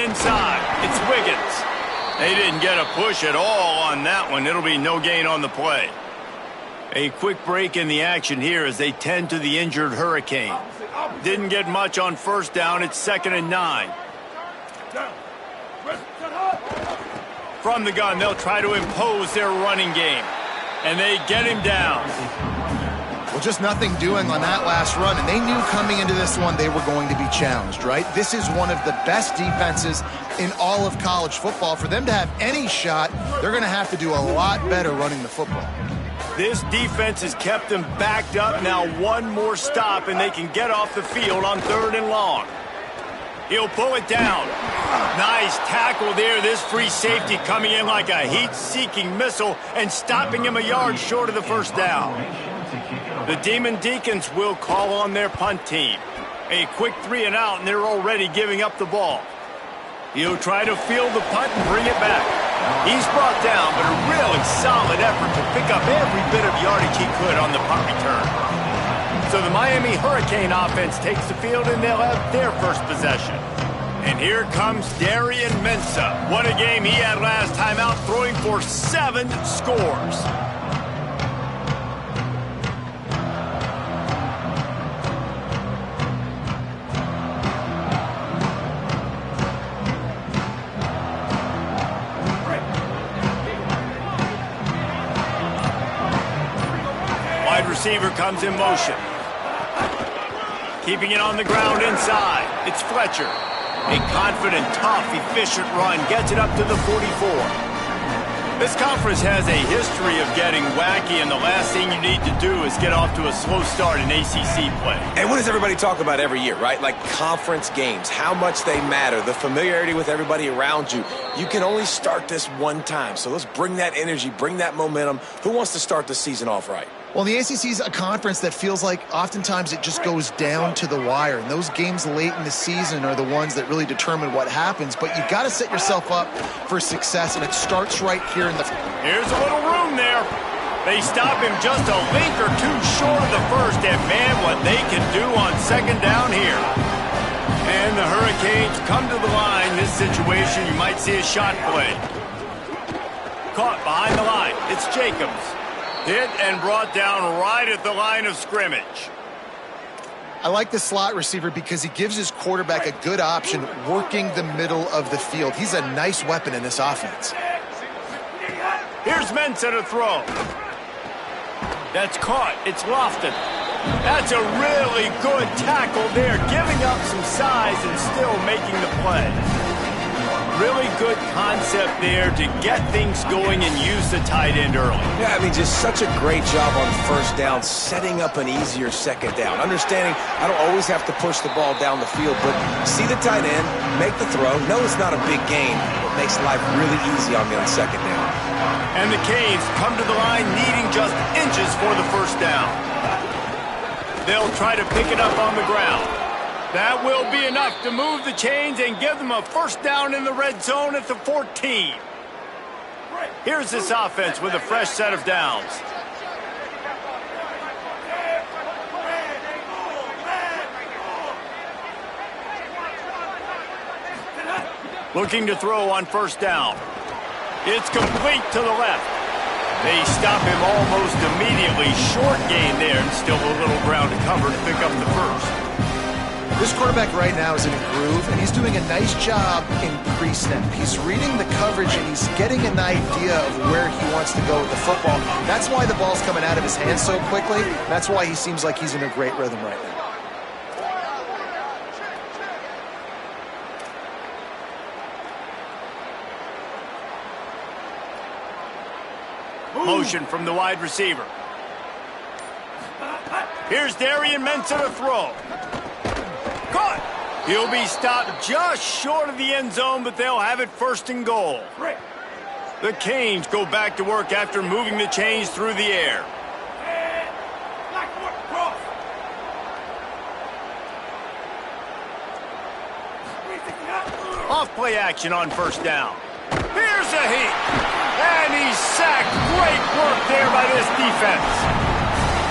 inside. It's Wiggins. They didn't get a push at all on that one. It'll be no gain on the play. A quick break in the action here as they tend to the injured Hurricane. Didn't get much on first down. It's 2nd and 9. From the gun, they'll try to impose their running game. And they get him down. Well, just nothing doing on that last run, and they knew coming into this one they were going to be challenged, right? This is one of the best defenses in all of college football. For them to have any shot, they're going to have to do a lot better running the football. This defense has kept them backed up. Now one more stop, and they can get off the field on 3rd and long. He'll pull it down. Nice tackle there. This free safety coming in like a heat-seeking missile and stopping him a yard short of the first down. The Demon Deacons will call on their punt team. A quick 3 and out, and they're already giving up the ball. He'll try to field the punt and bring it back. He's brought down, but a really solid effort to pick up every bit of yardage he could on the punt return. So the Miami Hurricane offense takes the field, and they'll have their first possession. And here comes Darian Mensah. What a game he had last time out, throwing for 7 scores. Wide receiver comes in motion. Keeping it on the ground inside. It's Fletcher. A confident, tough, efficient run gets it up to the 44. This conference has a history of getting wacky, and the last thing you need to do is get off to a slow start in ACC play. And what does everybody talk about every year, right? Like conference games, how much they matter, the familiarity with everybody around you. You can only start this one time, so let's bring that energy, bring that momentum. Who wants to start the season off right? Well, the ACC is a conference that feels like oftentimes it just goes down to the wire. And those games late in the season are the ones that really determine what happens. But you got to set yourself up for success, and it starts right here in the... Here's a little room there. They stop him just a link or two short of the first. And, man, what they can do on 2nd down here. And the Hurricanes come to the line. This situation, you might see a shot play. Caught behind the line. It's Jacobs. Hit and brought down right at the line of scrimmage. I like the slot receiver because he gives his quarterback a good option working the middle of the field. He's a nice weapon in this offense. Here's Mensah to throw. That's caught. It's lofted. That's a really good tackle there, giving up some size and still making the play. Really good concept there to get things going and use the tight end early. Yeah, I mean, just such a great job on first down, setting up an easier 2nd down. Understanding I don't always have to push the ball down the field, but see the tight end, make the throw. No, it's not a big gain. It makes life really easy on me on 2nd down. And the Canes come to the line needing just inches for the first down. They'll try to pick it up on the ground. That will be enough to move the chains and give them a first down in the red zone at the 14. Here's this offense with a fresh set of downs. Looking to throw on first down. It's complete to the left. They stop him almost immediately. Short gain there, and still a little ground to cover to pick up the first. This quarterback right now is in a groove, and he's doing a nice job in pre-snap. He's reading the coverage, and he's getting an idea of where he wants to go with the football. That's why the ball's coming out of his hands so quickly. That's why he seems like he's in a great rhythm right now. Motion from the wide receiver. Here's Darian Mensah to throw. Caught. He'll be stopped just short of the end zone, but they'll have it 1st and goal. The Canes go back to work after moving the chains through the air. Off play action on first down. Here's a heat. And he's sacked. Great work there by this defense.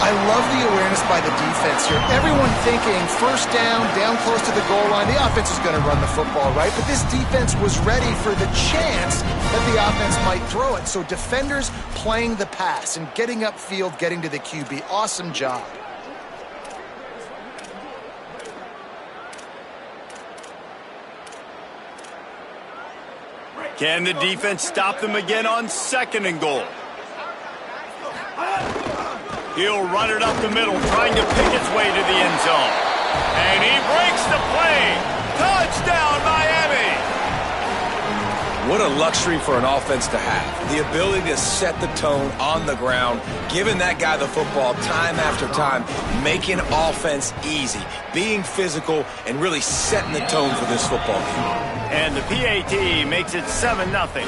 I love the awareness by the defense here. Everyone thinking first down, down close to the goal line. The offense is going to run the football, right? But this defense was ready for the chance that the offense might throw it. So defenders playing the pass and getting upfield, getting to the QB. Awesome job. Can the defense stop them again on 2nd and goal? He'll run it up the middle, trying to pick its way to the end zone. And he breaks the play. Touchdown, Miami! What a luxury for an offense to have. The ability to set the tone on the ground, giving that guy the football time after time, making offense easy, being physical, and really setting the tone for this football game. And the PAT makes it 7-0.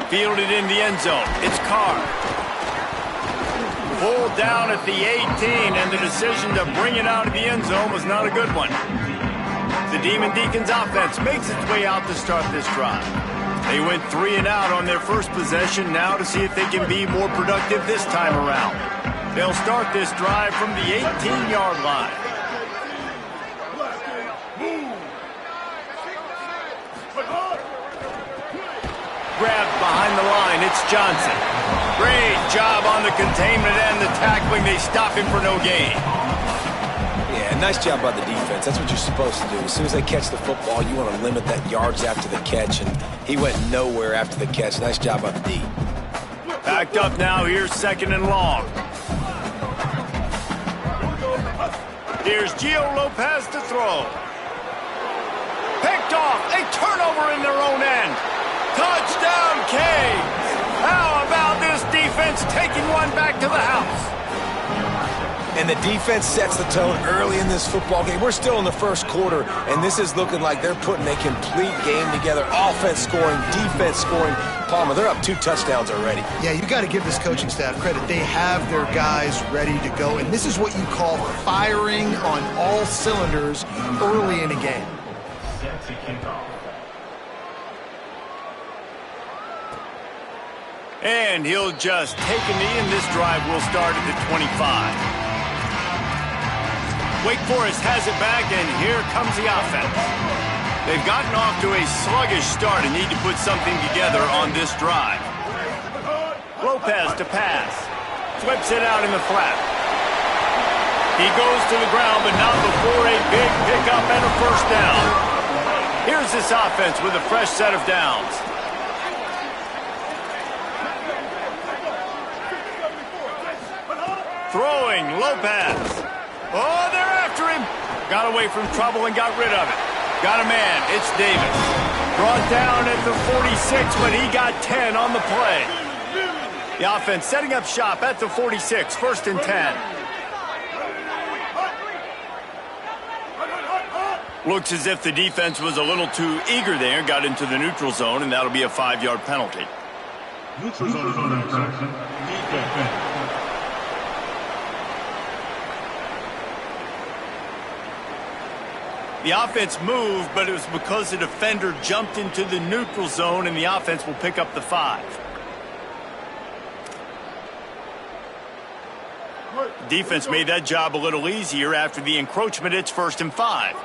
Fielded in the end zone. It's Carr. Pulled down at the 18, and the decision to bring it out of the end zone was not a good one. The Demon Deacons offense makes its way out to start this drive. They went 3 and out on their first possession, now to see if they can be more productive this time around. They'll start this drive from the 18-yard line. Grabbed behind the line, it's Johnson. Great job on the containment and the tackling. They stop him for no gain. Yeah, nice job by the defense. That's what you're supposed to do. As soon as they catch the football, you want to limit that yards after the catch, and he went nowhere after the catch. Nice job by the D. Backed up now, here's 2nd and long. Here's Gio Lopez to throw. Picked off, a turnover in their own end. Touchdown, Canes! How about this defense taking one back to the house? And the defense sets the tone early in this football game. We're still in the first quarter, and this is looking like they're putting a complete game together. Offense scoring, defense scoring. Palmer, they're up 2 touchdowns already. Yeah, you got to give this coaching staff credit. They have their guys ready to go, and this is what you call firing on all cylinders early in a game. Set to kick off. And he'll just take a knee, and this drive will start at the 25. Wake Forest has it back, and here comes the offense. They've gotten off to a sluggish start and need to put something together on this drive. Lopez to pass. Flips it out in the flat. He goes to the ground, but not before a big pickup and a first down. Here's this offense with a fresh set of downs. Throwing, Lopez. Oh, they're after him. Got away from trouble and got rid of it. Got a man, it's Davis. Brought down at the 46, but he got 10 on the play. The offense setting up shop at the 46, 1st and 10. Looks as if the defense was a little too eager there, got into the neutral zone, and that'll be a 5-yard penalty. Neutral zone infraction. Defense. The offense moved, but it was because the defender jumped into the neutral zone, and the offense will pick up the 5. Defense made that job a little easier after the encroachment. It's 1st and 5.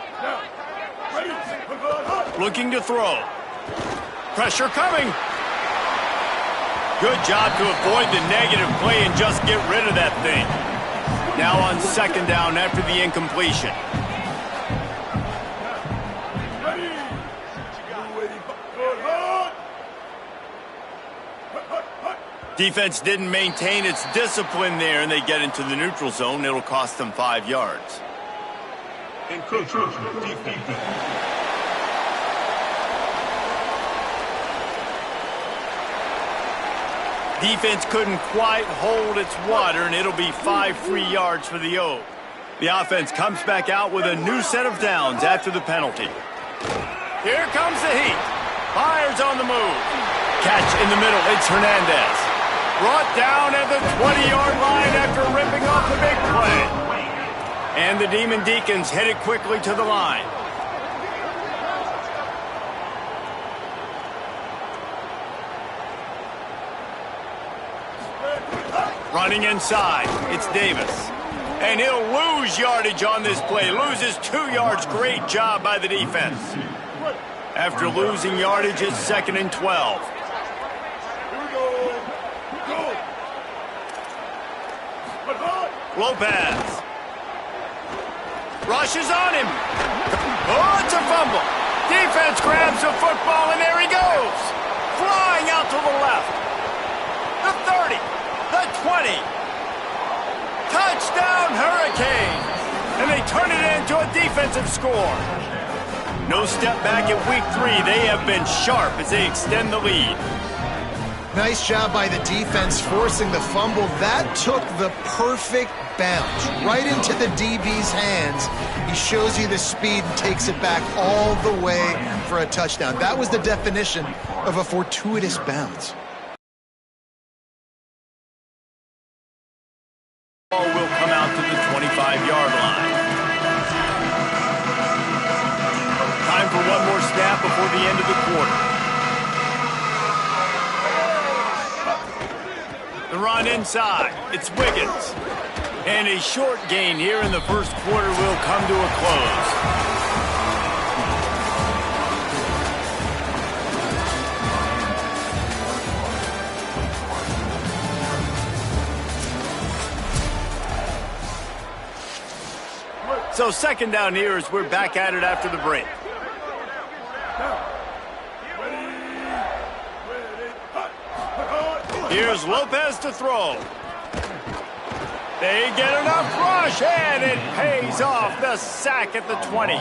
Looking to throw. Pressure coming. Good job to avoid the negative play and just get rid of that thing. Now on 2nd down after the incompletion. Defense didn't maintain its discipline there, and they get into the neutral zone. It'll cost them 5 yards. Encroachment. Defense. Defense couldn't quite hold its water, and it'll be 5 free yards for the O. The offense comes back out with a new set of downs after the penalty. Here comes the heat. Fires on the move. Catch in the middle. It's Hernandez. Brought down at the 20-yard line after ripping off the big play. And the Demon Deacons headed quickly to the line. Running inside, it's Davis. And he'll lose yardage on this play. Loses 2 yards. Great job by the defense. After losing yardage, it's 2nd and 12. Lopez. Rushes on him. Oh, it's a fumble. Defense grabs the football, and there he goes. Flying out to the left. The 30. The 20. Touchdown, Hurricane. And they turn it into a defensive score. No step back in week 3. They have been sharp as they extend the lead. Nice job by the defense forcing the fumble. That took the perfect bounce right into the DB's hands. He shows you the speed and takes it back all the way for a touchdown. That was the definition of a fortuitous bounce. Ball will come out to the 25-yard line. Time for one more snap before the end of the quarter. The run inside. It's Wiggins. And a short gain here in the first quarter will come to a close. So 2nd down here as we're back at it after the break. Here's Lopez to throw. They get enough rush, and it pays off. The sack at the 20.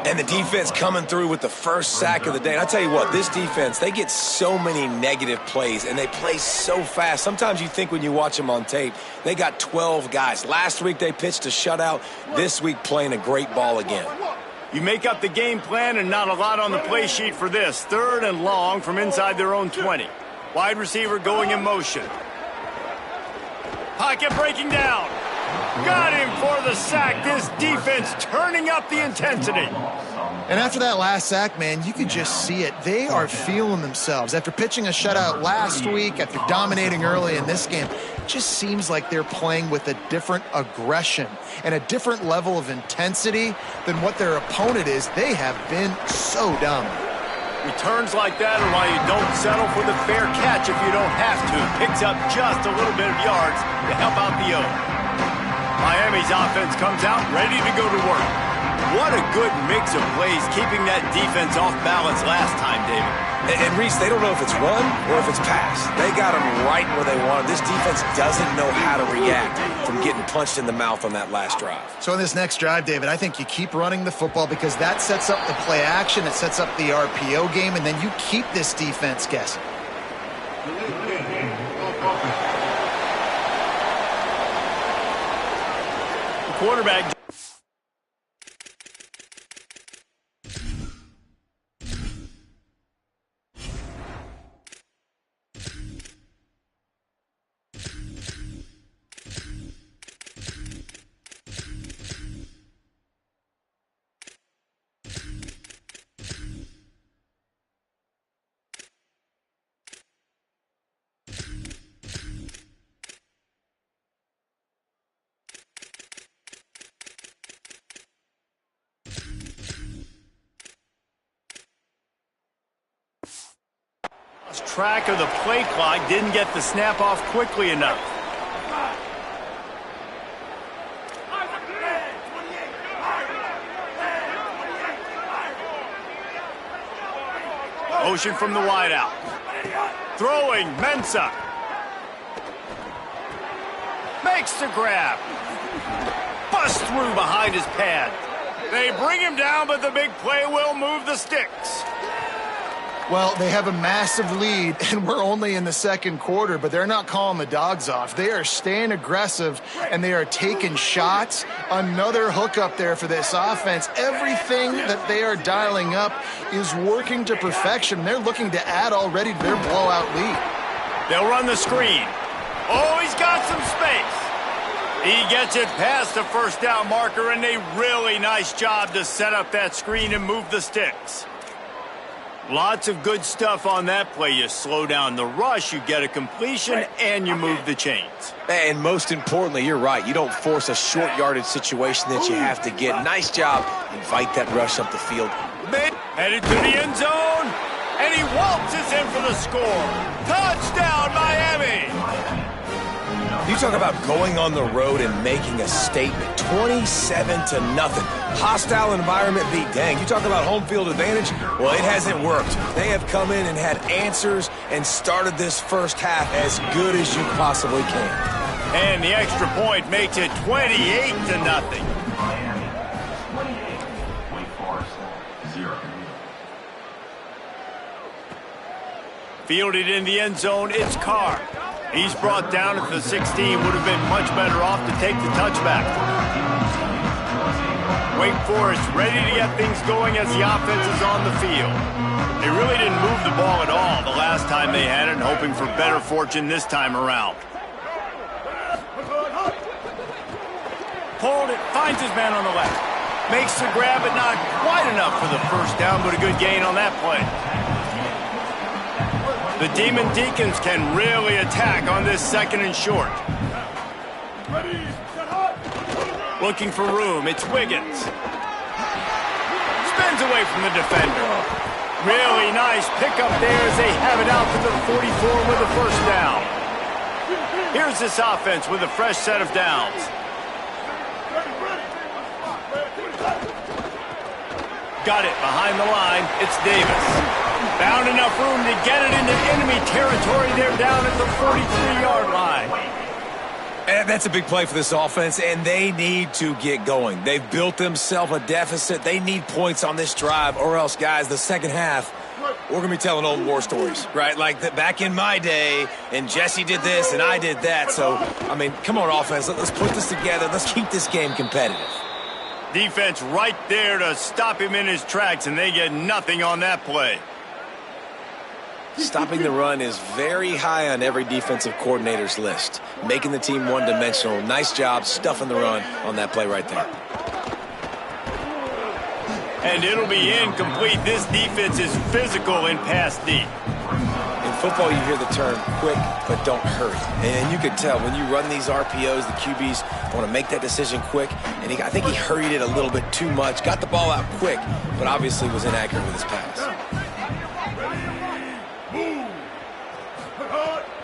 And the defense coming through with the first sack of the day. And I tell you what, this defense, they get so many negative plays, and they play so fast. Sometimes you think when you watch them on tape, they got 12 guys. Last week they pitched a shutout. This week playing a great ball again. You make up the game plan and not a lot on the play sheet for this. 3rd and long from inside their own 20. Wide receiver going in motion. Pocket breaking down. Got him for the sack. This defense turning up the intensity. And after that last sack, man, you could just see it. They are feeling themselves. After pitching a shutout last week, after dominating early in this game, it just seems like they're playing with a different aggression and a different level of intensity than what their opponent is. They have been so dominant. Returns like that are why you don't settle for the fair catch if you don't have to. Picks up just a little bit of yards to help out the O. Miami's offense comes out ready to go to work. What a good mix of plays, keeping that defense off balance last time, David. And Reese, they don't know if it's run or if it's pass. They got them right where they want them. This defense doesn't know how to react from getting punched in the mouth on that last drive. So in this next drive, David, I think you keep running the football because that sets up the play action, it sets up the RPO game, and then you keep this defense guessing. The quarterback. Track of the play clock, didn't get the snap off quickly enough. Motion from the wideout. Throwing, Mensah. Makes the grab. Busts through behind his pad. They bring him down, but the big play will move the sticks. Well, they have a massive lead, and we're only in the second quarter, but they're not calling the dogs off. They are staying aggressive, and they are taking shots. Another hook up there for this offense. Everything that they are dialing up is working to perfection. They're looking to add already to their blowout lead. They'll run the screen. Oh, he's got some space. He gets it past the first down marker, and a really nice job to set up that screen and move the sticks. Lots of good stuff on that play. You slow down the rush, you get a completion, and you move the chains. And most importantly, you're right. You don't force a short yardage situation that you have to get. Nice job. Invite that rush up the field. Headed to the end zone, and he waltzes in for the score. Touchdown, Miami! You talk about going on the road and making a statement. 27-0. Hostile environment be dang. You talk about home field advantage? Well, it hasn't worked. They have come in and had answers and started this first half as good as you possibly can. And the extra point makes it 28-0. Miami 28, Wake Forest 0. Fielded in the end zone, it's Carr. He's brought down at the 16. Would have been much better off to take the touchback. Wake Forest ready to get things going as the offense is on the field. They really didn't move the ball at all the last time they had it, and hoping for better fortune this time around. Pulled it, finds his man on the left. Makes the grab, but not quite enough for the first down, but a good gain on that play. The Demon Deacons can really attack on this second and short. Looking for room, it's Wiggins. Spins away from the defender. Really nice pickup there as they have it out to the 44 with a first down. Here's this offense with a fresh set of downs. Got it behind the line, it's Davis. Found enough room to get it into enemy territory. They're down at the 43-yard line. And that's a big play for this offense, and they need to get going. They've built themselves a deficit. They need points on this drive, or else, guys, the second half, we're going to be telling old war stories, right? Like back in my day, and Jesse did this, and I did that. So, I mean, come on, offense. Let's put this together. Let's keep this game competitive. Defense right there to stop him in his tracks, and they get nothing on that play. Stopping the run is very high on every defensive coordinator's list. Making the team one-dimensional. Nice job stuffing the run on that play right there. And it'll be incomplete. This defense is physical in pass deep. In football, you hear the term quick, but don't hurry. And you can tell when you run these RPOs, the QBs want to make that decision quick. And I think he hurried it a little bit too much. Got the ball out quick, but obviously was inaccurate with his pass.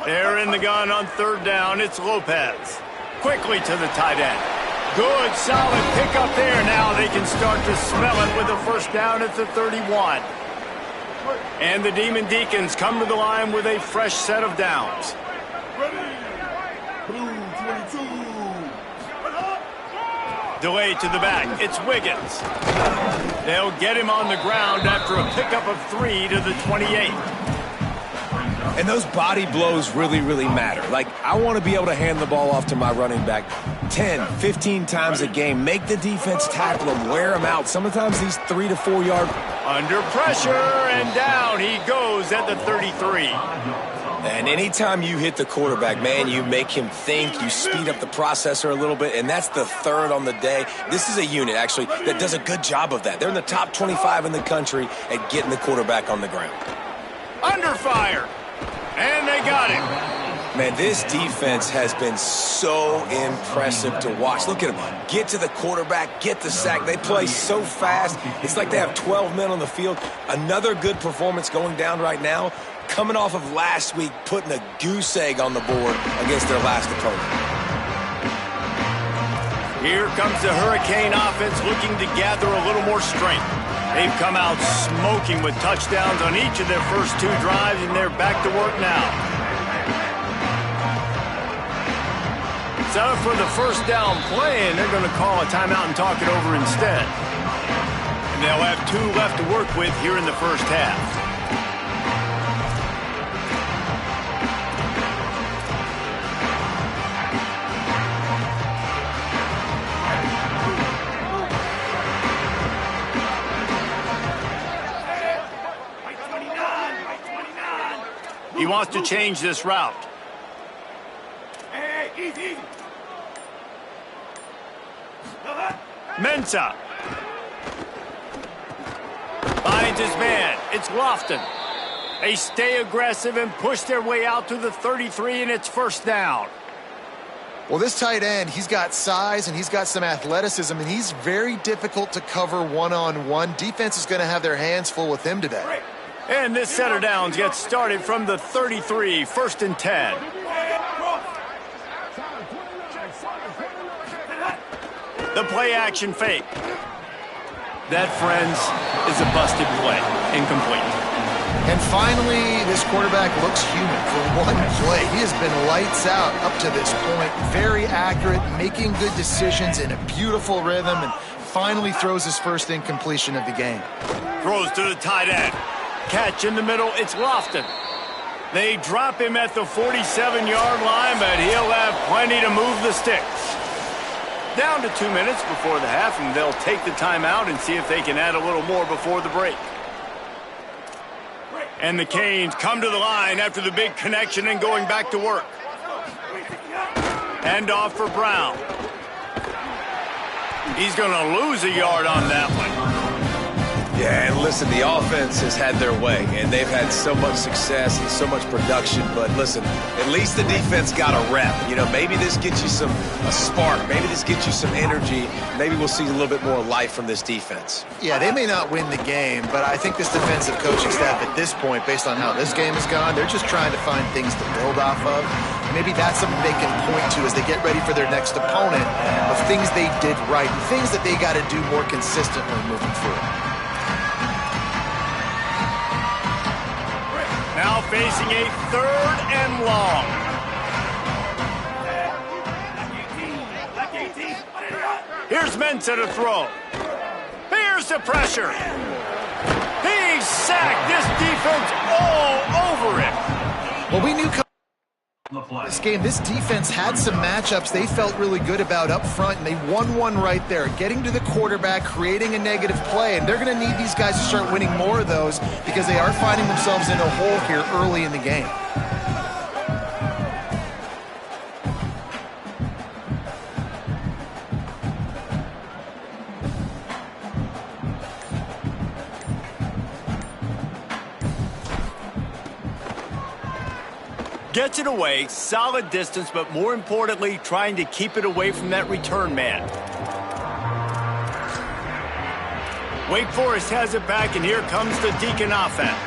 They're in the gun on third down. It's Lopez. Quickly to the tight end. Good, solid pickup there. Now they can start to smell it with a first down at the 31. And the Demon Deacons come to the line with a fresh set of downs. Delay to the back. It's Wiggins. They'll get him on the ground after a pickup of 3 to the 28. And those body blows really, really matter. Like, I want to be able to hand the ball off to my running back 10, 15 times a game. Make the defense tackle him, wear him out. Sometimes these 3 to 4 yard. Under pressure, and down he goes at the 33. And anytime you hit the quarterback, man, you make him think, you speed up the processor a little bit, and that's the third on the day. This is a unit, actually, that does a good job of that. They're in the top 25 in the country at getting the quarterback on the ground. Under fire. And they got him. Man, this defense has been so impressive to watch. Look at them. Get to the quarterback, get the sack. They play so fast. It's like they have 12 men on the field. Another good performance going down right now. Coming off of last week, putting a goose egg on the board against their last opponent. Here comes the Hurricane offense looking to gather a little more strength. They've come out smoking with touchdowns on each of their first 2 drives, and they're back to work now. Set up for the first down play, and they're going to call a timeout and talk it over instead. And they'll have 2 left to work with here in the first half. He wants to change this route. Mensah. Finds finds his man. It's Lofton. They stay aggressive and push their way out to the 33, and it's first down. Well, this tight end, he's got size and he's got some athleticism, and he's very difficult to cover one-on-one. Defense is going to have their hands full with him today. And this set of downs gets started from the 33, first and 10. The play action fake. That, friends, is a busted play. Incomplete. And finally, this quarterback looks human. For one play, he has been lights out up to this point. Very accurate, making good decisions in a beautiful rhythm, and finally throws his first incompletion of the game. Throws to the tight end. Catch in the middle, it's Lofton. They drop him at the 47-yard line, but he'll have plenty to move the sticks. Down to 2 minutes before the half, and they'll take the timeout and see if they can add a little more before the break. And the Canes come to the line after the big connection and going back to work. Hand off for Brown. He's going to lose a yard on that one. Yeah, and listen, the offense has had their way, and they've had so much success and so much production. But listen, at least the defense got a rep. You know, maybe this gets you a spark. Maybe this gets you some energy. Maybe we'll see a little bit more life from this defense. Yeah, they may not win the game, but I think this defensive coaching staff at this point, based on how this game has gone, they're just trying to find things to build off of. Maybe that's something they can point to as they get ready for their next opponent, of things they did right, and things that they got to do more consistently moving forward. Now facing a third and long. Here's Mensah to throw. Here's the pressure. He's sacked. This defense all over it. Well, we knew this game, this defense had some matchups they felt really good about up front, and they won one right there, getting to the quarterback, creating a negative play, and they're going to need these guys to start winning more of those because they are finding themselves in a hole here early in the game. Gets it away, solid distance, but more importantly, trying to keep it away from that return man. Wake Forest has it back, and here comes the Deacon offense.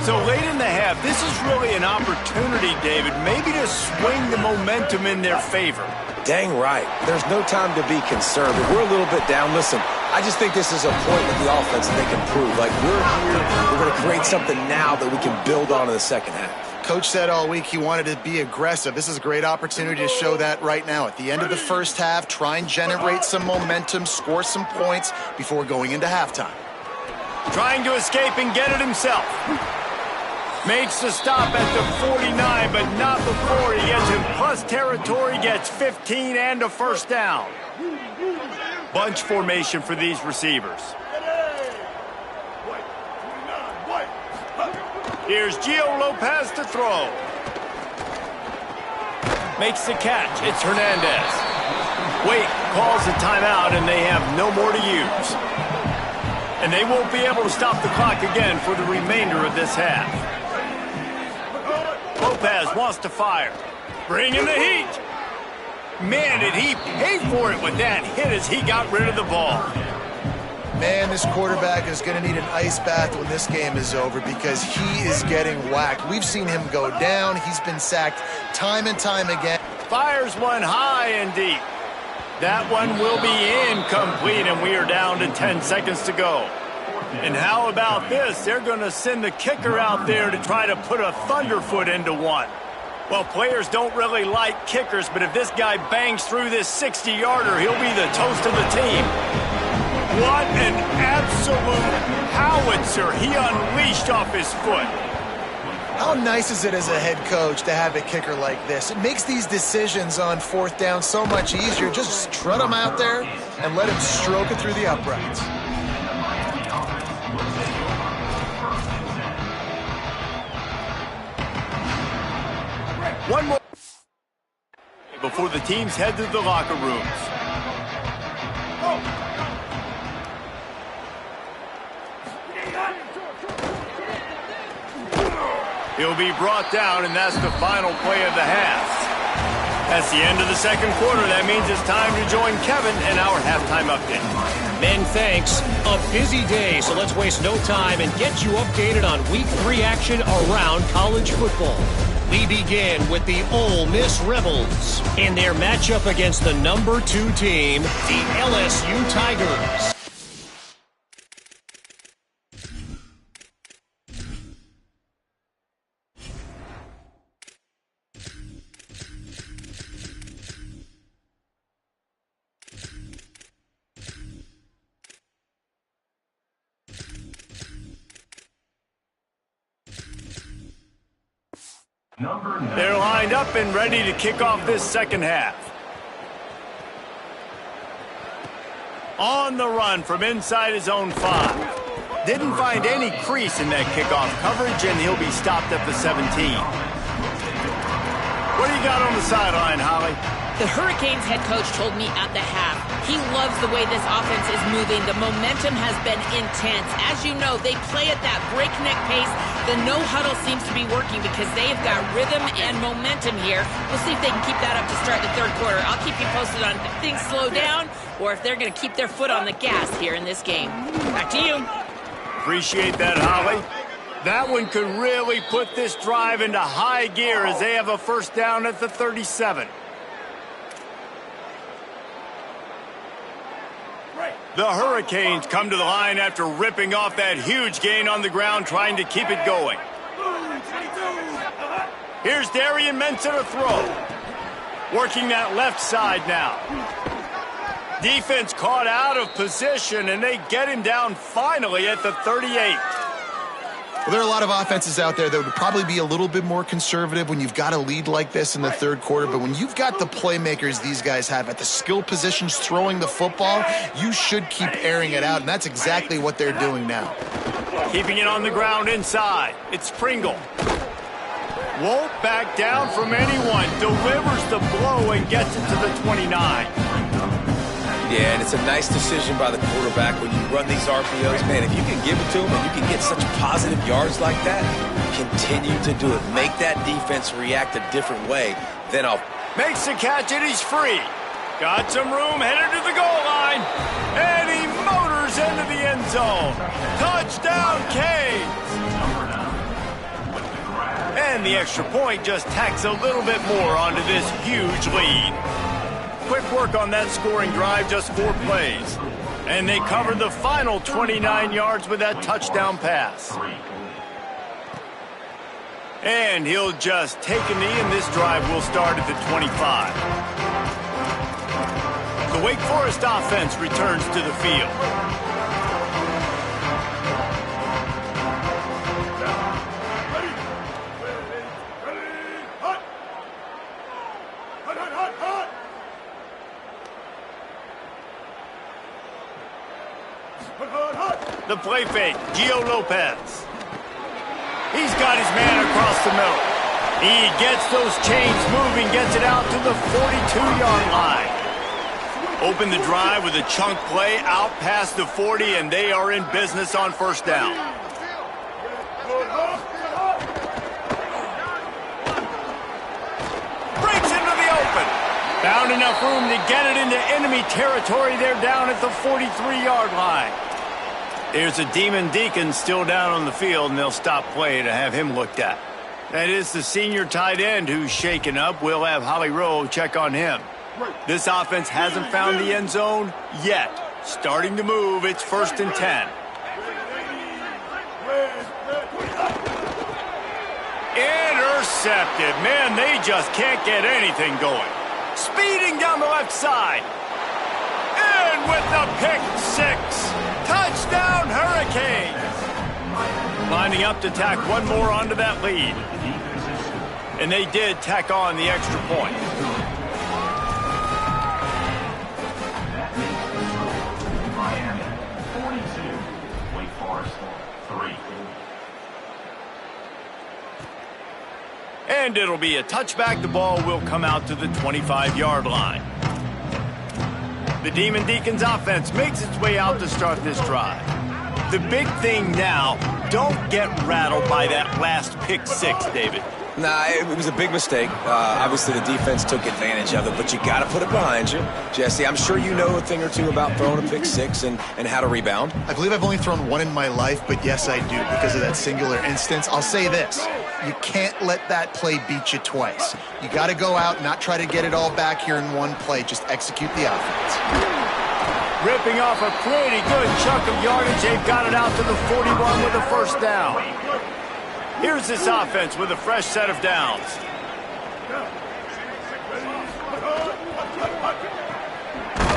So late in the half, this is really an opportunity, David, maybe to swing the momentum in their favor. Dang right. There's no time to be concerned. If we're a little bit down, listen, I just think this is a point with the offense that they can prove. Like, we're here, we're going to create something now that we can build on in the second half. Coach said all week he wanted to be aggressive. This is a great opportunity to show that right now. At the end of the first half, try and generate some momentum, score some points before going into halftime. Trying to escape and get it himself. Makes the stop at the 49, but not before he gets in plus territory, gets 15 and a first down. Bunch formation for these receivers. Here's Gio Lopez to throw. Makes the catch. It's Hernandez. Wait, calls the timeout, and they have no more to use. And they won't be able to stop the clock again for the remainder of this half. Lopez wants to fire. Bring in the heat. Man, did he pay for it with that hit as he got rid of the ball. Man, this quarterback is going to need an ice bath when this game is over because he is getting whacked. We've seen him go down. He's been sacked time and time again. Fires one high and deep. That one will be incomplete, and we are down to 10 seconds to go. And how about this? They're going to send the kicker out there to try to put a thunderfoot into one. Well, players don't really like kickers, but if this guy bangs through this 60-yarder, he'll be the toast of the team. What an absolute howitzer he unleashed off his foot. How nice is it as a head coach to have a kicker like this? It makes these decisions on fourth down so much easier. Just trot him out there and let him stroke it through the uprights. One more before the teams head to the locker rooms. He'll be brought down, and that's the final play of the half. That's the end of the second quarter. That means it's time to join Kevin in our halftime update. Men, thanks. A busy day, so let's waste no time and get you updated on Week 3 action around college football. We begin with the Ole Miss Rebels in their matchup against the number 2 team, the LSU Tigers. They're lined up and ready to kick off this second half. On the run from inside his own 5. Didn't find any crease in that kickoff coverage, and he'll be stopped at the 17. What do you got on the sideline, Holly? The Hurricanes head coach told me at the half he loves the way this offense is moving. The momentum has been intense. As you know, they play at that breakneck pace. The no-huddle seems to be working because they've got rhythm and momentum here. We'll see if they can keep that up to start the third quarter. I'll keep you posted on if things slow down or if they're going to keep their foot on the gas here in this game. Back to you. Appreciate that, Holly. That one could really put this drive into high gear as they have a first down at the 37. The Hurricanes come to the line after ripping off that huge gain on the ground, trying to keep it going. Here's Darian Mensah to throw. Working that left side now. Defense caught out of position, and they get him down finally at the 38. Well, there are a lot of offenses out there that would probably be a little bit more conservative when you've got a lead like this in the third quarter. But when you've got the playmakers these guys have at the skill positions throwing the football, you should keep airing it out, and that's exactly what they're doing now. Keeping it on the ground inside. It's Pringle. Won't back down from anyone. Delivers the blow and gets it to the 29. Yeah, and it's a nice decision by the quarterback when you run these RPOs. Man, if you can give it to him and you can get such positive yards like that, continue to do it. Make that defense react a different way. Then I'll... Makes the catch and he's free. Got some room, headed to the goal line. And he motors into the end zone. Touchdown, Canes. And the extra point just tacks a little bit more onto this huge lead. Quick work on that scoring drive, just 4 plays. And they covered the final 29 yards with that touchdown pass. And he'll just take a knee, and this drive will start at the 25. The Wake Forest offense returns to the field. The play fake, Gio Lopez. He's got his man across the middle. He gets those chains moving, gets it out to the 42-yard line. Open the drive with a chunk play out past the 40, and they are in business on first down. Breaks into the open. Found enough room to get it into enemy territory. They're down at the 43-yard line. There's a Demon Deacon still down on the field, and they'll stop play to have him looked at. That is the senior tight end who's shaken up. We'll have Holly Rowe check on him. This offense hasn't found the end zone yet. Starting to move, it's 1st and 10. Intercepted. Man, they just can't get anything going. Speeding down the left side. And with the pick 6. Touchdown, Hurricanes! Lining up to tack one more onto that lead. And they did tack on the extra point. Miami, 42. Wake Forest, 3. And it'll be a touchback. The ball will come out to the 25-yard line. The Demon Deacons offense makes its way out to start this drive. The big thing now, don't get rattled by that last pick six, David. Nah, it was a big mistake. Obviously, the defense took advantage of it, but you got to put it behind you. Jesse, I'm sure you know a thing or two about throwing a pick six and how to rebound. I believe I've only thrown one in my life, but yes, I do because of that singular instance. I'll say this. You can't let that play beat you twice. You got to go out, not try to get it all back here in one play. Just execute the offense. Ripping off a pretty good chunk of yardage. They've got it out to the 41 with a first down. Here's this offense with a fresh set of downs.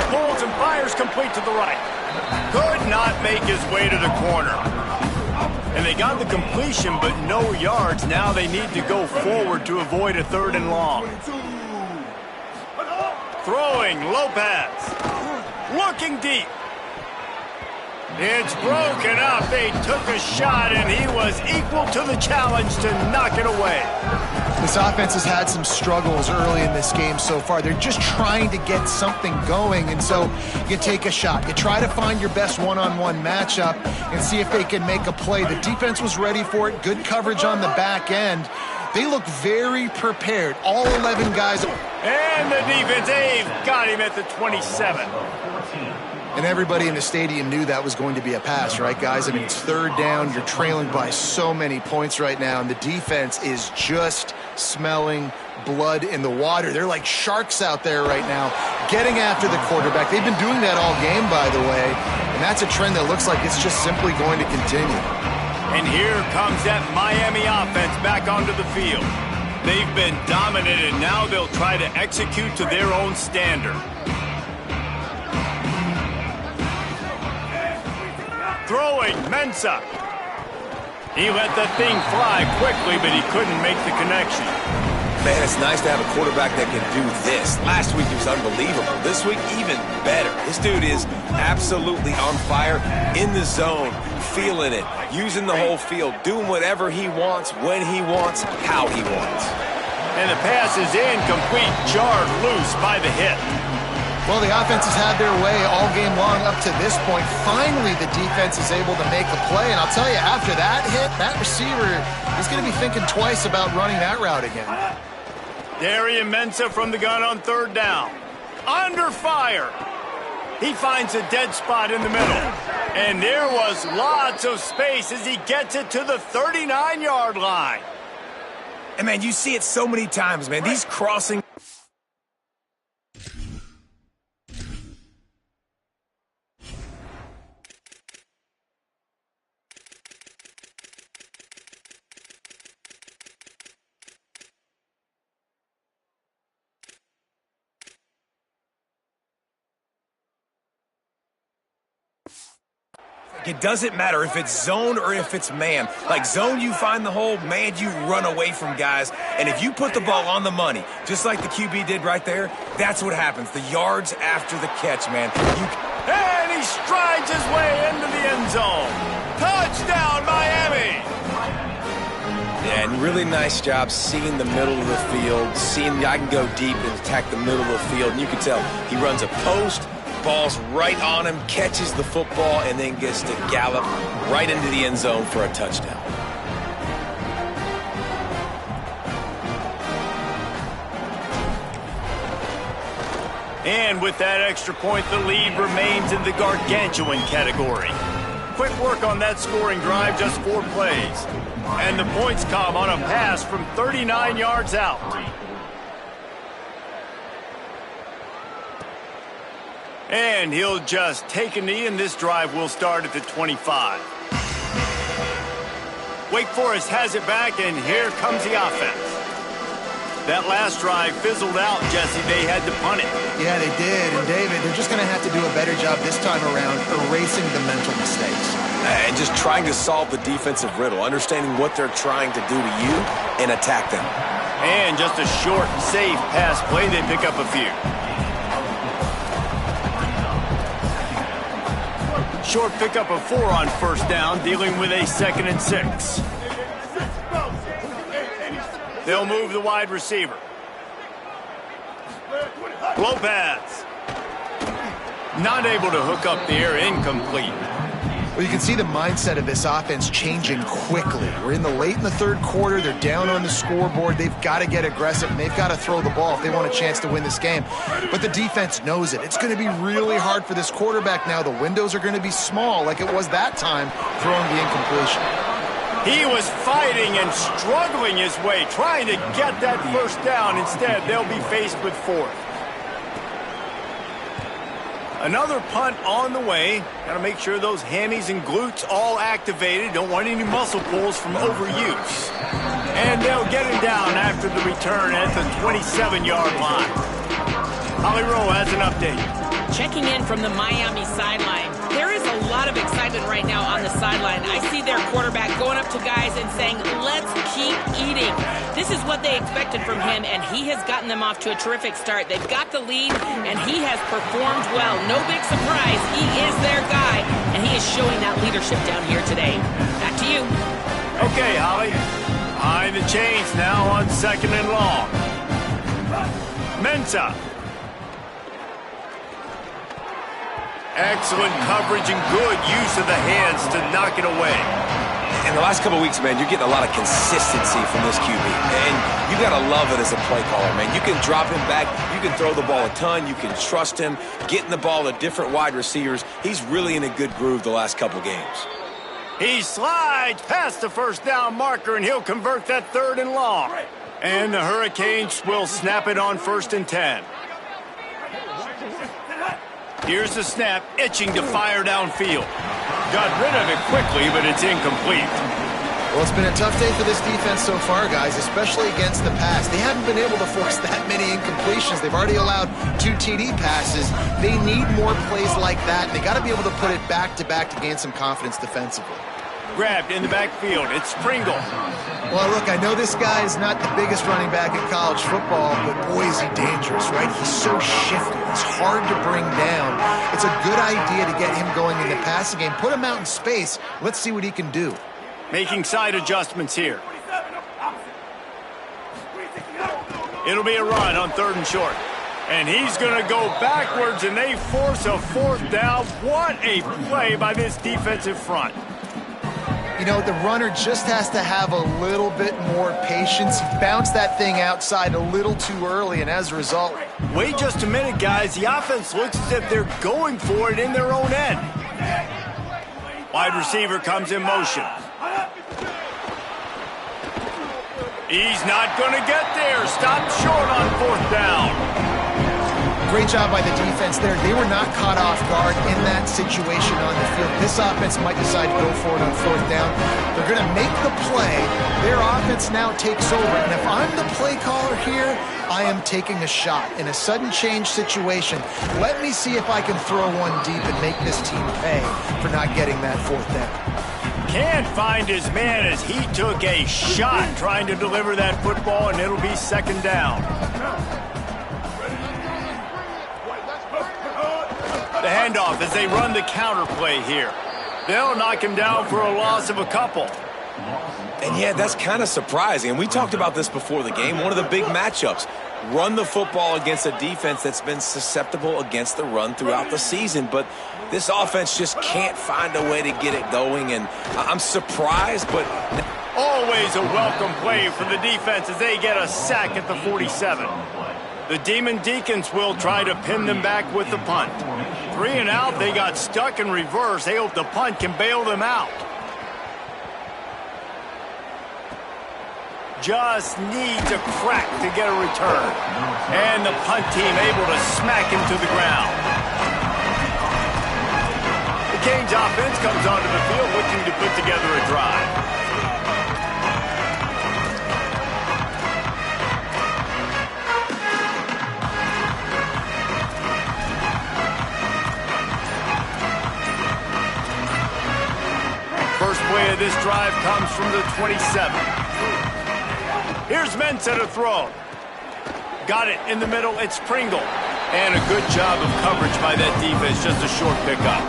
Pulls and fires complete to the right. Could not make his way to the corner. And they got the completion, but no yards. Now they need to go forward to avoid a 3rd and long. Throwing, Lopez. Looking deep. It's broken up. They took a shot, and he was equal to the challenge to knock it away. This offense has had some struggles early in this game so far. They're just trying to get something going, and so you take a shot. You try to find your best one-on-one matchup and see if they can make a play. The defense was ready for it. Good coverage on the back end. They look very prepared. All 11 guys. And the defense, they've got him at the 27. And everybody in the stadium knew that was going to be a pass, right, guys? I mean, it's 3rd down. You're trailing by so many points right now, and the defense is just smelling blood in the water. They're like sharks out there right now, getting after the quarterback. They've been doing that all game, by the way, and that's a trend that looks like it's just simply going to continue. And here comes that Miami offense back onto the field. They've been dominated. Now they'll try to execute to their own standard. Throwing, Mensah. He let the thing fly quickly, but he couldn't make the connection. Man, it's nice to have a quarterback that can do this. Last week he was unbelievable. This week, even better. This dude is absolutely on fire, in the zone, feeling it, using the whole field, doing whatever he wants, when he wants, how he wants. And the pass is incomplete, jarred loose by the hit. Well, the offense has had their way all game long up to this point. Finally, the defense is able to make a play. And I'll tell you, after that hit, that receiver is going to be thinking twice about running that route again. Darian Mensah from the gun on 3rd down. Under fire. He finds a dead spot in the middle. And there was lots of space as he gets it to the 39-yard line. And, man, you see it so many times, man. These crossing... It doesn't matter if it's zone or if it's man. Like zone, you find the hole. Man, you run away from guys. And if you put the ball on the money, just like the QB did right there, that's what happens. The yards after the catch, man. And he strides his way into the end zone. Touchdown, Miami! Yeah, and really nice job seeing the middle of the field, seeing I can go deep and attack the middle of the field. And you can tell he runs a post, ball's right on him, catches the football, and then gets to gallop right into the end zone for a touchdown. And with that extra point, the lead remains in the gargantuan category. Quick work on that scoring drive, just 4 plays. And the points come on a pass from 39 yards out. And he'll just take a knee, and this drive will start at the 25. Wake Forest has it back, and here comes the offense. That last drive fizzled out, Jesse. They had to punt it. Yeah, they did. And, David, they're just going to have to do a better job this time around erasing the mental mistakes. And just trying to solve the defensive riddle, understanding what they're trying to do to you and attack them. And just a short, safe pass play. They pick up a few. Short pickup of 4 on 1st down, dealing with a 2nd and 6. They'll move the wide receiver. Lopez. Not able to hook up there, incomplete. Well, you can see the mindset of this offense changing quickly. We're late in the third quarter. They're down on the scoreboard. They've got to get aggressive, and they've got to throw the ball if they want a chance to win this game. But the defense knows it. It's going to be really hard for this quarterback now. The windows are going to be small like it was that time throwing the incompletion. He was fighting and struggling his way, trying to get that first down. Instead, they'll be faced with fourth. Another punt on the way. Got to make sure those hammies and glutes all activated. Don't want any muscle pulls from overuse. And they'll get him down after the return at the 27-yard line. Holly Rowe has an update. Checking in from the Miami sideline. There is a lot of excitement right now on the sideline. I see their quarterback going up to guys and saying, let's keep eating. This is what they expected from him, and he has gotten them off to a terrific start. They've got the lead, and he has performed well. No big surprise. He is their guy, and he is showing that leadership down here today. Back to you. Okay, Holly. Behind the chains now on 2nd and long. Mensah. Excellent coverage and good use of the hands to knock it away. In the last couple of weeks, man, you're getting a lot of consistency from this QB. And you got to love it as a play caller, man. You can drop him back. You can throw the ball a ton. You can trust him, getting the ball to different wide receivers. He's really in a good groove the last couple games. He slides past the first down marker, and he'll convert that 3rd and long. And the Hurricanes will snap it on 1st and 10. Here's the snap, itching to fire downfield. Got rid of it quickly, but it's incomplete. Well, it's been a tough day for this defense so far, guys, especially against the pass. They haven't been able to force that many incompletions. They've already allowed 2 TD passes. They need more plays like that, and they got to be able to put it back-to-back to gain some confidence defensively. Grabbed in the backfield. It's Pringle. Well, look, I know this guy is not the biggest running back in college football, but boy, is he dangerous, right? He's so shifty. He's hard to bring down. It's a good idea to get him going in the passing game. Put him out in space. Let's see what he can do. Making side adjustments here. It'll be a run on 3rd and short. And he's going to go backwards, and they force a 4th down. What a play by this defensive front. You know, the runner just has to have a little bit more patience. He bounced that thing outside a little too early, and as a result... Wait just a minute, guys. The offense looks as if they're going for it in their own end. Wide receiver comes in motion. He's not going to get there. Stopped short on 4th down. Great job by the defense there. They were not caught off guard in that situation on the field. This offense might decide to go for it on 4th down. They're going to make the play. Their offense now takes over. And if I'm the play caller here, I am taking a shot. In a sudden change situation, let me see if I can throw one deep and make this team pay for not getting that 4th down. Can't find his man as he took a shot trying to deliver that football, and it'll be 2nd down. The handoff as they run the counter play here. They'll knock him down for a loss of a couple. And yeah, that's kind of surprising. And we talked about this before the game. One of the big matchups. Run the football against a defense that's been susceptible against the run throughout the season. But this offense just can't find a way to get it going. And I'm surprised, but... Always a welcome play for the defense as they get a sack at the 47. The Demon Deacons will try to pin them back with the punt. 3 and out, they got stuck in reverse. They hope the punt can bail them out. Just needs a crack to get a return. And the punt team able to smack him to the ground. The Canes offense comes onto the field looking to put together a drive. First play of this drive comes from the 27. Here's Mensah to throw. Got it in the middle. It's Pringle. And a good job of coverage by that defense. Just a short pickup.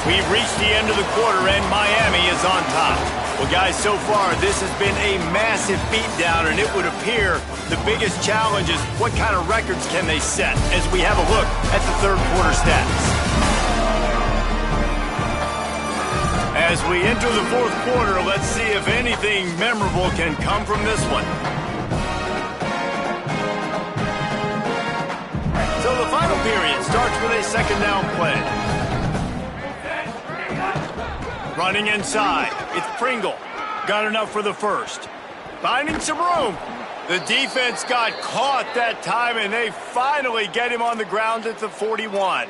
We've reached the end into the quarter, and Miami is on top. Well, guys, so far, this has been a massive beatdown, and it would appear the biggest challenge is what kind of records can they set as we have a look at the third quarter stats. As we enter the fourth quarter, let's see if anything memorable can come from this one. So the final period starts with a second down play. Running inside, it's Pringle. Got enough for the first. Finding some room. The defense got caught that time, and they finally get him on the ground at the 41.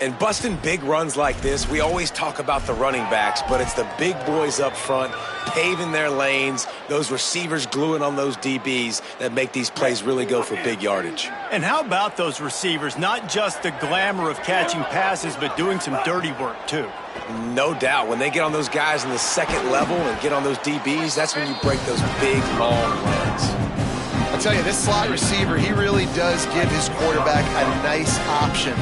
And busting big runs like this, we always talk about the running backs, but it's the big boys up front, paving their lanes, those receivers gluing on those DBs that make these plays really go for big yardage. And how about those receivers? Not just the glamour of catching passes, but doing some dirty work, too. No doubt. When they get on those guys in the second level and get on those DBs, that's when you break those big, long runs. I'll tell you, this slot receiver, he really does give his quarterback a nice option.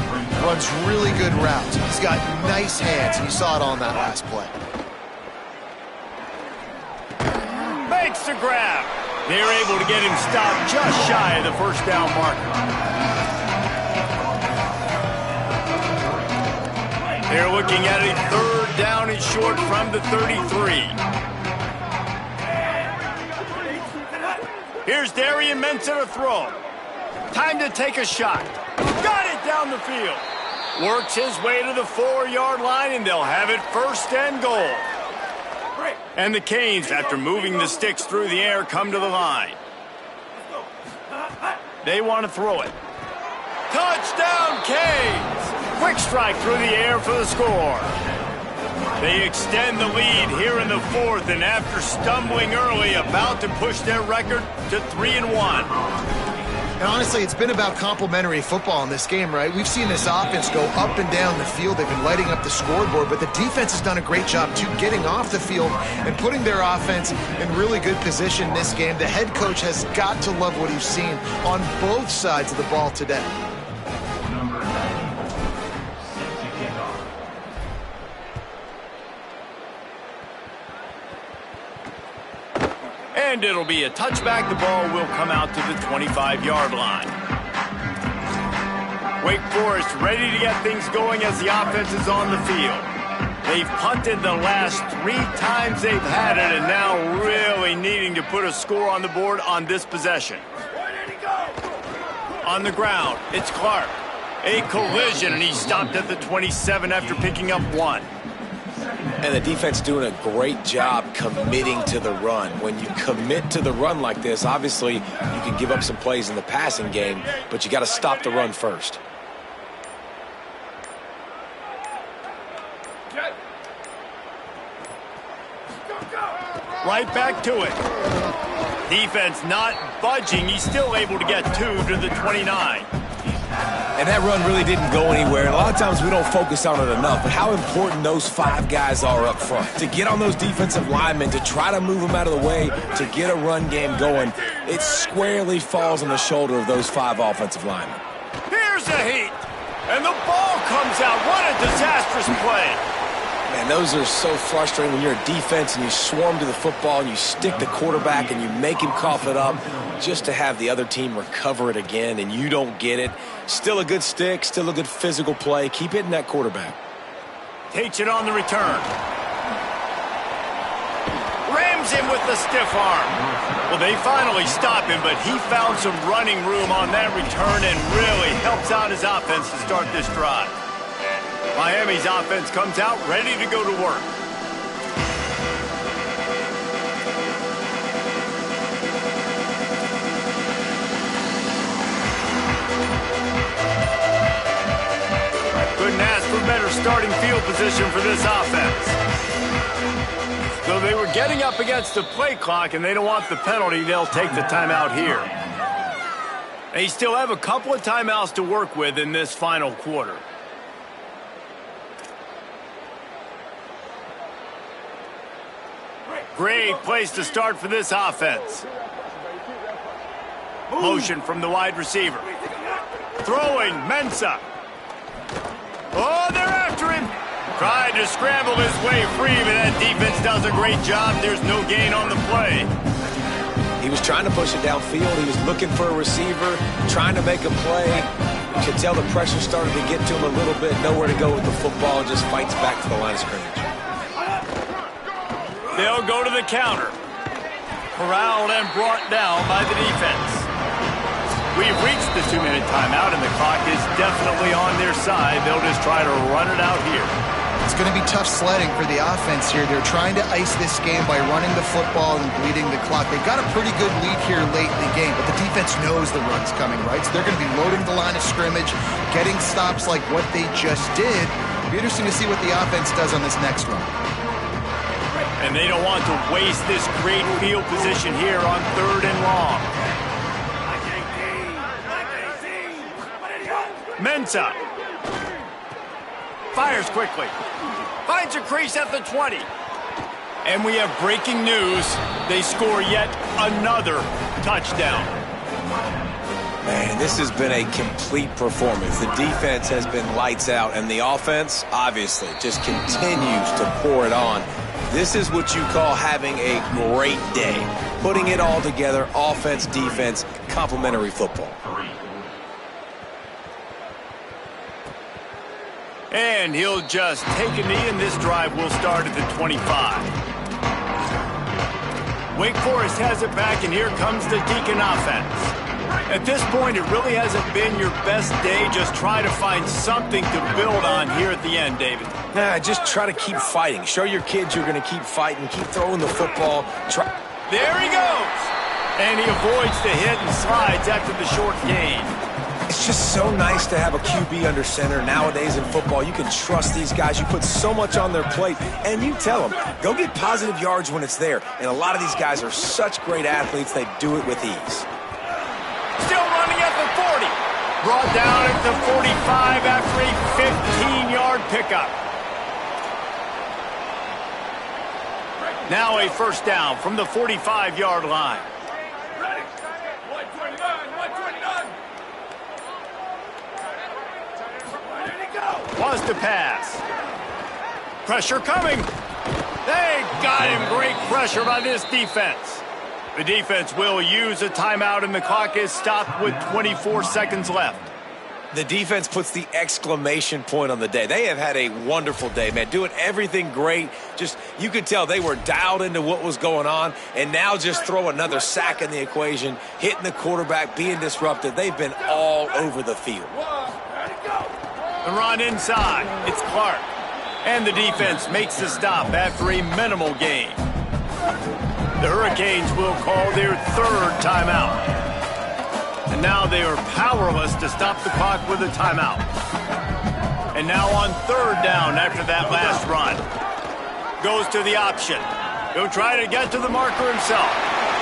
Runs really good routes. He's got nice hands, and you saw it on that last play. Makes the grab. They're able to get him stopped just shy of the first down marker. They're looking at a third down and short from the 33. Here's Darian Mensah to throw. Time to take a shot. Got it down the field. Works his way to the 4-yard line, and they'll have it first and goal. And the Canes, after moving the sticks through the air, come to the line. They want to throw it. Touchdown, Canes! Quick strike through the air for the score. They extend the lead here in the fourth, and after stumbling early, about to push their record to 3-1. And honestly, it's been about complementary football in this game, right? We've seen this offense go up and down the field. They've been lighting up the scoreboard, but the defense has done a great job, too, getting off the field and putting their offense in really good position in this game. The head coach has got to love what he's seen on both sides of the ball today. Number 9, set to kick off. And it'll be a touchback. The ball will come out to the 25-yard line. Wake Forest ready to get things going as the offense is on the field. They've punted the last 3 times they've had it, and now really needing to put a score on the board on this possession. On the ground, it's Clark. A collision, and he's stopped at the 27 after picking up 1. And the defense doing a great job committing to the run. When you commit to the run like this, obviously you can give up some plays in the passing game, but you got to stop the run first. Right back to it. Defense not budging. He's still able to get 2 to the 29. And that run really didn't go anywhere. And a lot of times we don't focus on it enough, but how important those 5 guys are up front. To get on those defensive linemen, to try to move them out of the way, to get a run game going, it squarely falls on the shoulder of those 5 offensive linemen. Here's a heat, and the ball comes out. What a disastrous play. Man, those are so frustrating when you're a defense and you swarm to the football and you stick the quarterback and you make him cough it up just to have the other team recover it again and you don't get it. Still a good stick, still a good physical play. Keep hitting that quarterback. Takes it on the return. Rams him with the stiff arm. Well, they finally stop him, but he found some running room on that return and really helps out his offense to start this drive. Miami's offense comes out ready to go to work. Couldn't ask for better starting field position for this offense. So they were getting up against the play clock, and they don't want the penalty. They'll take the timeout here. They still have a couple of timeouts to work with in this final quarter. Great place to start for this offense. Motion from the wide receiver. Throwing, Mensah. Oh, they're after him. Tried to scramble his way free, but that defense does a great job. There's no gain on the play. He was trying to push it downfield. He was looking for a receiver, trying to make a play. You could tell the pressure started to get to him a little bit. Nowhere to go with the football, just fights back to the line of scrimmage. They'll go to the counter. Corralled and brought down by the defense. We've reached the 2-minute timeout, and the clock is definitely on their side. They'll just try to run it out here. It's going to be tough sledding for the offense here. They're trying to ice this game by running the football and bleeding the clock. They've got a pretty good lead here late in the game, but the defense knows the run's coming, right? So they're going to be loading the line of scrimmage, getting stops like what they just did. It'll be interesting to see what the offense does on this next run. And they don't want to waste this great field position here on 3rd and long. Mensah fires quickly. Finds a crease at the 20. And we have breaking news. They score yet another touchdown. Man, this has been a complete performance. The defense has been lights out, and the offense, obviously, just continues to pour it on. This is what you call having a great day. Putting it all together, offense, defense, complementary football. And he'll just take a knee, and this drive will start at the 25. Wake Forest has it back, and here comes the Deacon offense. At this point, it really hasn't been your best day. Just try to find something to build on here at the end, David. Just try to keep fighting. Show your kids you're going to keep fighting. Keep throwing the football. There he goes. And he avoids the hit and slides after the short gain. It's just so nice to have a QB under center. Nowadays in football, you can trust these guys. You put so much on their plate, and you tell them, go get positive yards when it's there. And a lot of these guys are such great athletes, they do it with ease. Still running at the 40. Brought down at the 45 after a 15-yard pickup. Now a first down from the 45-yard line. Wants to pass. Pressure coming. They got him. Great pressure by this defense. The defense will use a timeout, and the clock is stopped with 24 seconds left. The defense puts the exclamation point on the day. They have had a wonderful day, man. Doing everything great. Just, you could tell they were dialed into what was going on, and now just throw another sack in the equation, hitting the quarterback, being disrupted. They've been all over the field. The run inside. It's Clark. And the defense makes the stop after a minimal gain. The Hurricanes will call their 3rd timeout. And now they are powerless to stop the clock with a timeout. And now on 3rd down after that last run. Goes to the option. He'll try to get to the marker himself.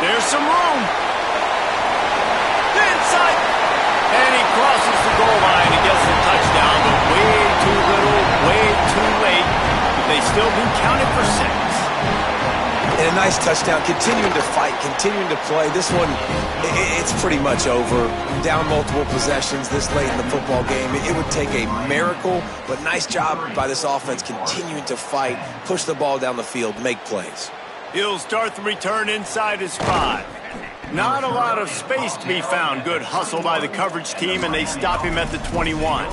There's some room. Inside. And he crosses the goal line and gets the touchdown, but way too little, way too late. But they still can count it for 6. And a nice touchdown, continuing to fight, continuing to play. This one, it's pretty much over. Down multiple possessions this late in the football game. It would take a miracle, but nice job by this offense continuing to fight, push the ball down the field, make plays. He'll start the return inside his 5. Not a lot of space to be found. Good hustle by the coverage team, and they stop him at the 21.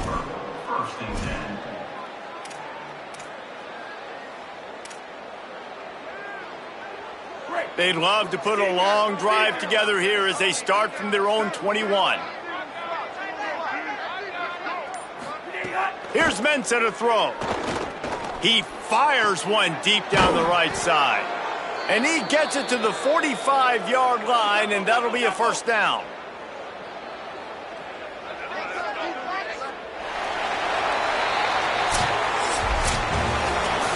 They'd love to put a long drive together here as they start from their own 21. Here's Mensah to throw. He fires one deep down the right side. And he gets it to the 45-yard line, and that'll be a first down.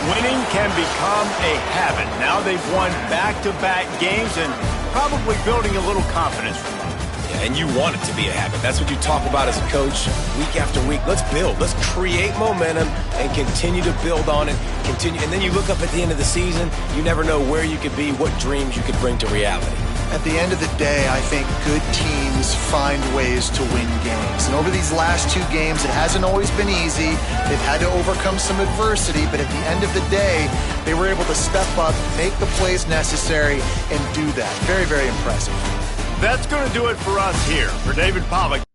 Winning can become a habit. Now they've won back-to-back games and probably building a little confidence from them. Yeah, and you want it to be a habit. That's what you talk about as a coach week after week. Let's build. Let's create momentum and continue to build on it. Continue, and then you look up at the end of the season, you never know where you could be, what dreams you could bring to reality. At the end of the day, I think good teams find ways to win games. And over these last 2 games, it hasn't always been easy. They've had to overcome some adversity, but at the end of the day, they were able to step up, make the plays necessary, and do that. Very, very impressive. That's going to do it for us here. For David Pollack.